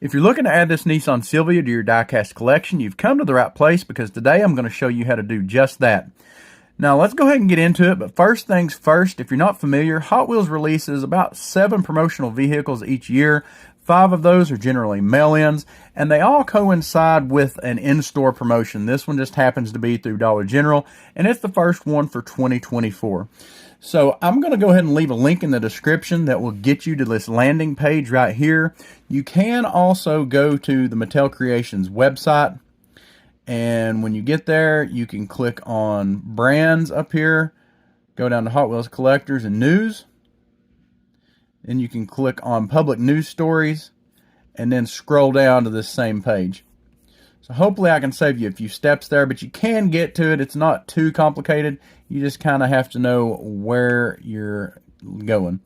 If you're looking to add this Nissan Silvia to your diecast collection, you've come to the right place because today I'm going to show you how to do just that. Now let's go ahead and get into it, but first things first, if you're not familiar, Hot Wheels releases about 7 promotional vehicles each year. 5 of those are generally mail-ins, and they all coincide with an in-store promotion. This one just happens to be through Dollar General, and it's the first one for 2024. So I'm going to go ahead and leave a link in the description that will get you to this landing page right here. You can also go to the Mattel Creations website, and when you get there, you can click on brands up here, go down to Hot Wheels Collectors and News. Then you can click on Public News Stories, and then scroll down to this same page. So hopefully I can save you a few steps there, but you can get to it. It's not too complicated. You just kind of have to know where you're going.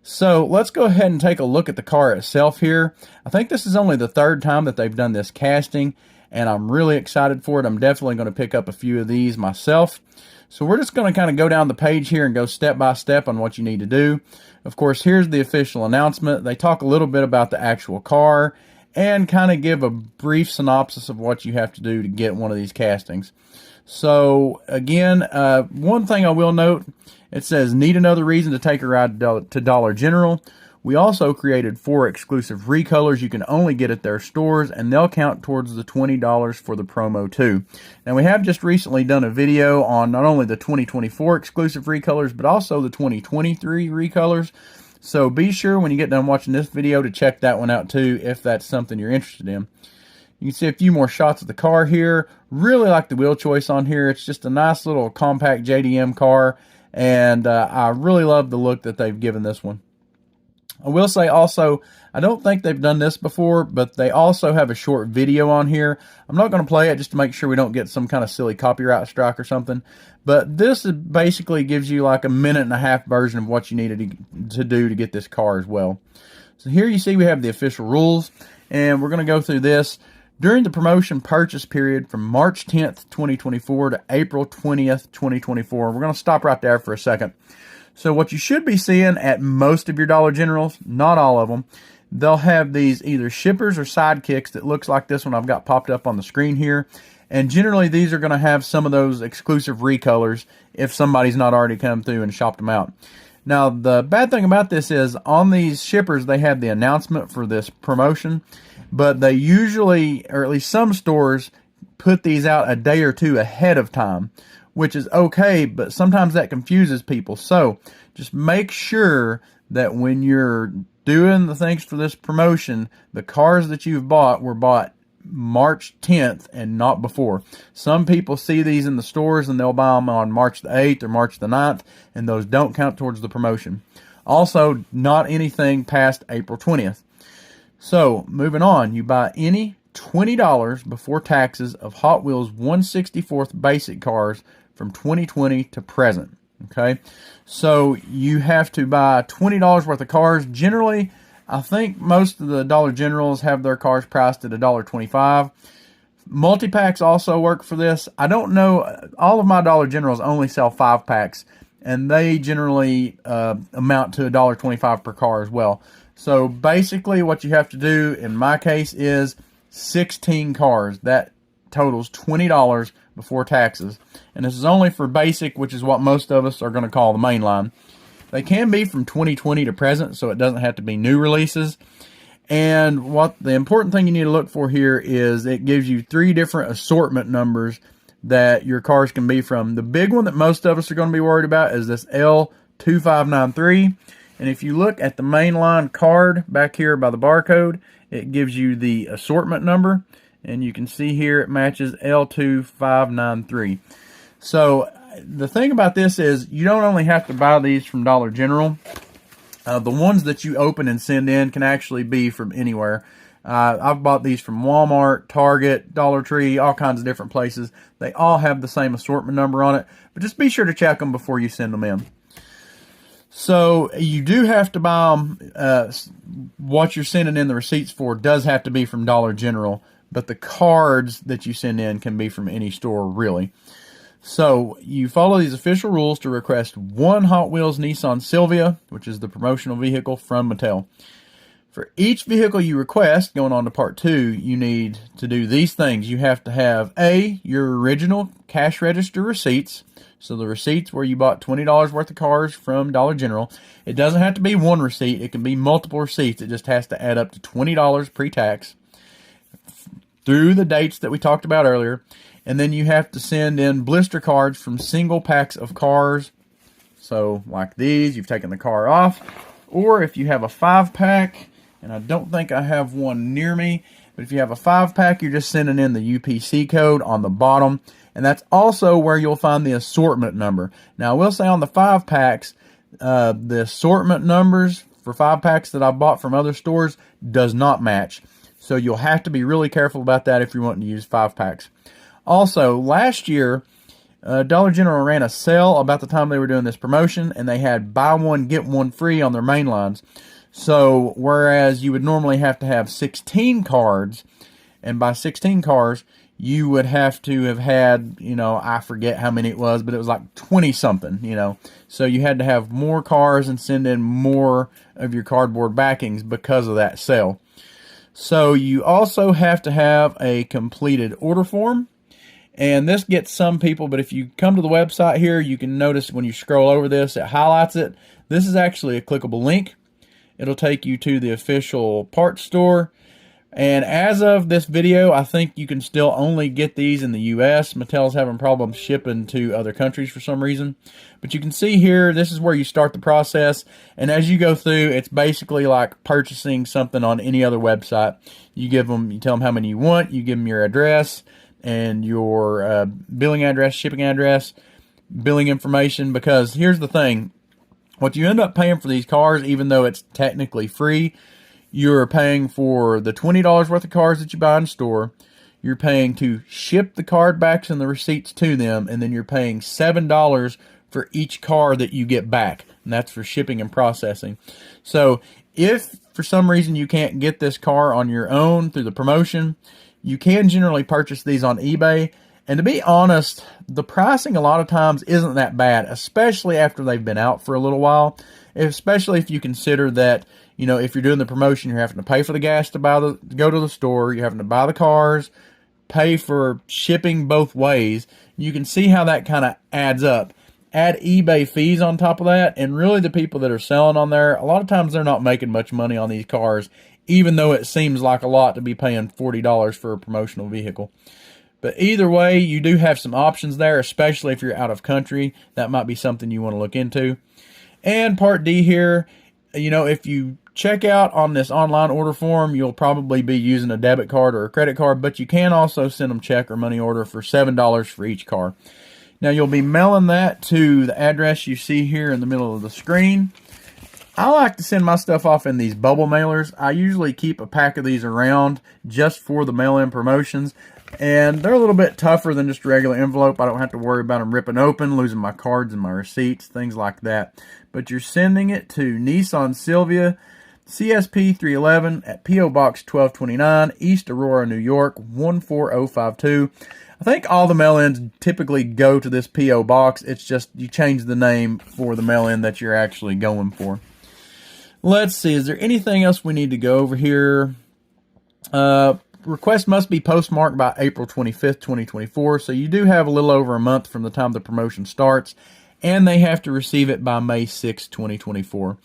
So let's go ahead and take a look at the car itself here. I think this is only the 3rd time that they've done this casting, and I'm really excited for it. I'm definitely going to pick up a few of these myself. So we're just going to kind of go down the page here and go step by step on what you need to do. Of course, here's the official announcement. They talk a little bit about the actual car and kind of give a brief synopsis of what you have to do to get one of these castings. So again, one thing I will note, it says need another reason to take a ride to Dollar General. We also created 4 exclusive recolors you can only get at their stores, and they'll count towards the $20 for the promo too. Now we have just recently done a video on not only the 2024 exclusive recolors, but also the 2023 recolors. So be sure when you get done watching this video to check that one out too, if that's something you're interested in. You can see a few more shots of the car here. Really like the wheel choice on here. It's just a nice little compact JDM car, and I really love the look that they've given this one. I will say also, I don't think they've done this before, but they also have a short video on here. I'm not going to play it just to make sure we don't get some kind of silly copyright strike or something. But this basically gives you like a 1.5-minute version of what you needed to do to get this car as well. So here you see we have the official rules, and we're going to go through this. During the promotion purchase period from March 10th, 2024 to April 20th, 2024, we're going to stop right there for a second. So what you should be seeing at most of your Dollar Generals, not all of them, they'll have these either shippers or sidekicks that looks like this one I've got popped up on the screen here. And generally these are going to have some of those exclusive recolors if somebody's not already come through and shopped them out. Now the bad thing about this is on these shippers they have the announcement for this promotion, but they usually, or at least some stores, put these out a day or two ahead of time, which is okay, but sometimes that confuses people. So just make sure that when you're doing the things for this promotion, the cars that you've bought were bought March 10th and not before. Some people see these in the stores and they'll buy them on March the 8th or March the 9th, and those don't count towards the promotion. Also, not anything past April 20th. So moving on, you buy any $20 before taxes of Hot Wheels 1/64th basic cars from 2020 to present. Okay, so you have to buy $20 worth of cars. Generally, I think most of the Dollar Generals have their cars priced at $1.25. Multi-packs also work for this. I don't know, all of my Dollar Generals only sell 5-packs, and they generally amount to $1.25 per car as well. So basically what you have to do in my case is 16 cars. That totals $20 before taxes. And this is only for basic, which is what most of us are going to call the mainline. They can be from 2020 to present, so it doesn't have to be new releases. And what the important thing you need to look for here is it gives you 3 different assortment numbers that your cars can be from. The big one that most of us are going to be worried about is this L2593. And if you look at the mainline card back here by the barcode, it gives you the assortment number. And you can see here it matches L2593. So the thing about this is you don't only have to buy these from Dollar General. The ones that you open and send in can actually be from anywhere. I've bought these from Walmart, Target, Dollar Tree, all kinds of different places. They all have the same assortment number on it. But just be sure to check them before you send them in. So you do have to buy them. What you're sending in the receipts for does have to be from Dollar General, but the cards that you send in can be from any store, really. So you follow these official rules to request 1 Hot Wheels Nissan Silvia, which is the promotional vehicle from Mattel. For each vehicle you request, going on to part 2, you need to do these things. You have to have your original cash register receipts. So the receipts where you bought $20 worth of cars from Dollar General. It doesn't have to be one receipt. It can be multiple receipts. It just has to add up to $20 pre-tax through the dates that we talked about earlier. And then you have to send in blister cards from single packs of cars. So like these, you've taken the car off. Or if you have a 5-pack, and I don't think I have one near me, but if you have a 5-pack, you're just sending in the UPC code on the bottom. And that's also where you'll find the assortment number. Now, I will say on the 5-packs, the assortment numbers for 5-packs that I bought from other stores does not match. So you'll have to be really careful about that if you're wanting to use 5-packs. Also, last year, Dollar General ran a sale about the time they were doing this promotion, and they had buy one, get one free on their main lines. So, whereas you would normally have to have 16 cards, and by 16 cars, you would have to have had, I forget how many it was, but it was like 20-something, So you had to have more cars and send in more of your cardboard backings because of that sale. So you also have to have a completed order form. And this gets some people, but if you come to the website here, you can notice when you scroll over this, it highlights it. This is actually a clickable link. It'll take you to the official parts store. And as of this video, I think you can still only get these in the U.S. Mattel's having problems shipping to other countries for some reason. But you can see here, this is where you start the process. And as you go through, it's basically like purchasing something on any other website. You tell them how many you want, you give them your address and your billing address, shipping address, billing information. Because here's the thing, what you end up paying for these cars, even though it's technically free, you're paying for the $20 worth of cars that you buy in store. You're paying to ship the card backs and the receipts to them, and then you're paying $7 for each car that you get back, and that's for shipping and processing. So if for some reason you can't get this car on your own through the promotion, you can generally purchase these on eBay. And to be honest, the pricing a lot of times isn't that bad, especially after they've been out for a little while. Especially if you consider that, if you're doing the promotion, you're having to pay for the gas to go to the store, you're having to buy the cars, pay for shipping both ways. You can see how that kind of adds up. Add eBay fees on top of that, and really the people that are selling on there, a lot of times they're not making much money on these cars, even though it seems like a lot to be paying $40 for a promotional vehicle. But either way, you do have some options there, especially if you're out of country. That might be something you want to look into. And part D here, if you check out on this online order form, you'll probably be using a debit card or a credit card, but you can also send them check or money order for $7 for each car. Now, you'll be mailing that to the address you see here in the middle of the screen. I like to send my stuff off in these bubble mailers. I usually keep a pack of these around just for the mail-in promotions. And they're a little bit tougher than just a regular envelope. I don't have to worry about them ripping open, losing my cards and my receipts, things like that. But you're sending it to Nissan Silvia, CSP 311 at P.O. Box 1229, East Aurora, New York, 14052. I think all the mail-ins typically go to this P.O. Box. It's just you change the name for the mail-in that you're actually going for. Let's see, is there anything else we need to go over here? Request must be postmarked by April 25th, 2024. So you do have a little over a month from the time the promotion starts, and they have to receive it by May 6th, 2024.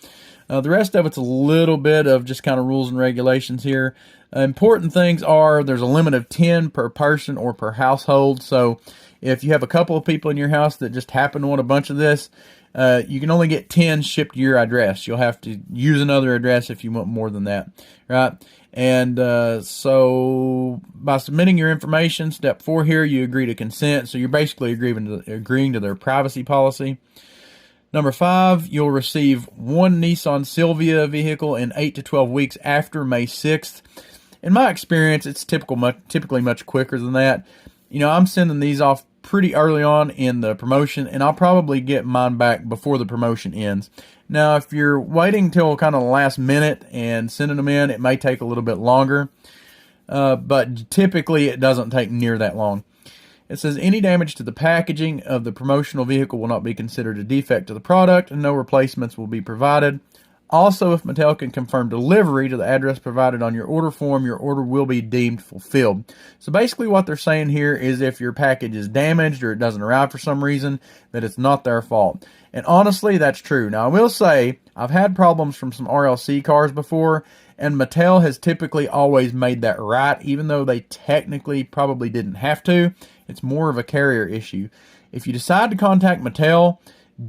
The rest of it's a little bit of just kind of rules and regulations here. Important things are there's a limit of 10 per person or per household. So if you have a couple of people in your house that just happen to want a bunch of this, you can only get 10 shipped to your address. You'll have to use another address if you want more than that, right? And so by submitting your information, step 4 here, you agree to consent. So you're basically agreeing to their privacy policy. Number 5, you'll receive one Nissan Silvia vehicle in 8 to 12 weeks after May 6th. In my experience, it's typically much quicker than that. I'm sending these off pretty early on in the promotion, and I'll probably get mine back before the promotion ends. Now, if you're waiting till kind of the last minute and sending them in, it may take a little bit longer, but typically it doesn't take near that long. It says any damage to the packaging of the promotional vehicle will not be considered a defect to the product, and no replacements will be provided. Also, if Mattel can confirm delivery to the address provided on your order form, your order will be deemed fulfilled. So basically what they're saying here is if your package is damaged or it doesn't arrive for some reason, that it's not their fault. And honestly, that's true. Now, I will say, I've had problems from some RLC cars before, and Mattel has typically always made that right, even though they technically probably didn't have to. It's more of a carrier issue. If you decide to contact Mattel,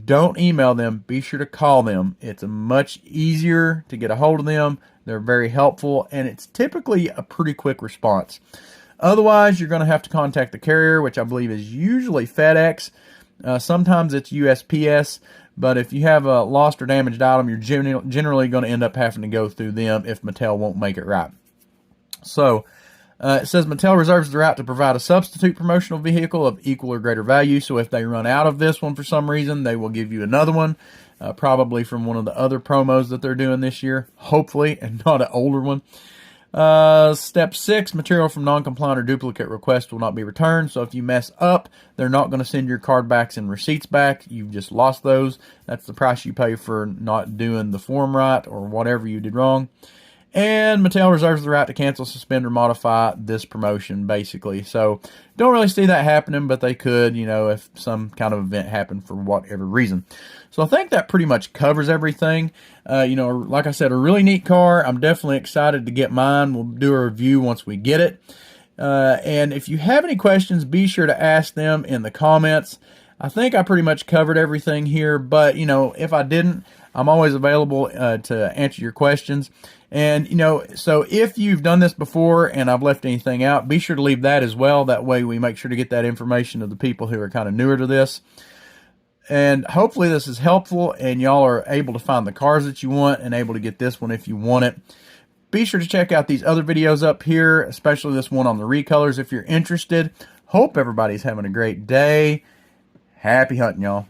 don't email them. Be sure to call them. It's much easier to get a hold of them. They're very helpful, and it's typically a pretty quick response. Otherwise, you're going to have to contact the carrier, which I believe is usually FedEx. Sometimes it's USPS, but if you have a lost or damaged item, you're generally going to end up having to go through them if Mattel won't make it right. So, it says Mattel reserves the right to provide a substitute promotional vehicle of equal or greater value. So if they run out of this one for some reason, they will give you another one, probably from one of the other promos that they're doing this year, hopefully, and not an older one. Step 6, material from non-compliant or duplicate requests will not be returned. So if you mess up, they're not going to send your card backs and receipts back. You've just lost those. That's the price you pay for not doing the form right or whatever you did wrong. And Mattel reserves the right to cancel, suspend, or modify this promotion, basically. So, don't really see that happening, but they could, if some kind of event happened for whatever reason. So, I think that pretty much covers everything. Like I said, a really neat car. I'm definitely excited to get mine. We'll do a review once we get it. And if you have any questions, be sure to ask them in the comments. I think I pretty much covered everything here, but, if I didn't, I'm always available to answer your questions. And, so if you've done this before and I've left anything out, be sure to leave that as well. That way we make sure to get that information to the people who are kind of newer to this. And hopefully this is helpful and y'all are able to find the cars that you want and able to get this one if you want it. Be sure to check out these other videos up here, especially this one on the recolors if you're interested. Hope everybody's having a great day. Happy hunting, y'all.